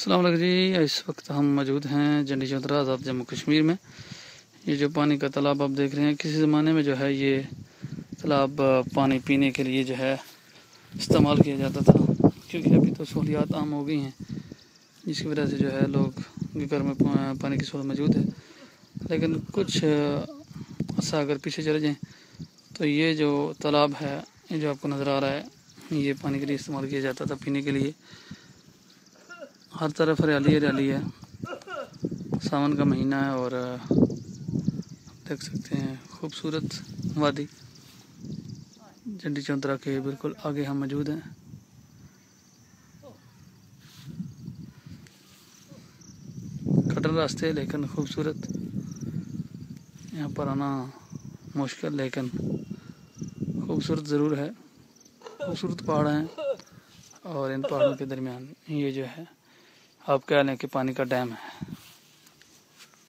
अस्सलाम वालेकुम जी। इस वक्त हम मौजूद हैं जंडी चौधरा आज़ाद जम्मू कश्मीर में। ये जो पानी का तालाब आप देख रहे हैं, किसी ज़माने में जो है ये तालाब पानी पीने के लिए जो है इस्तेमाल किया जाता था, क्योंकि अभी तो सहूलियात आम हो गई हैं, जिसकी वजह से जो है लोग के घर में पानी की सहूलत मौजूद है। लेकिन कुछ अर्सा अगर पीछे चले जाएँ तो ये जो तालाब है, ये जो आपको नज़र आ रहा है, ये पानी के लिए इस्तेमाल किया जाता था, पीने के लिए। हर तरफ हरियाली हरियाली है। सावन का महीना है और देख सकते हैं खूबसूरत वादी। जंडी चौधरा के बिल्कुल आगे हम मौजूद हैं। कटर रास्ते लेकिन खूबसूरत। यहाँ पर आना मुश्किल लेकिन खूबसूरत ज़रूर है। खूबसूरत पहाड़ हैं और इन पहाड़ों के दरमियान ये जो है आप कह लें कि पानी का डैम है।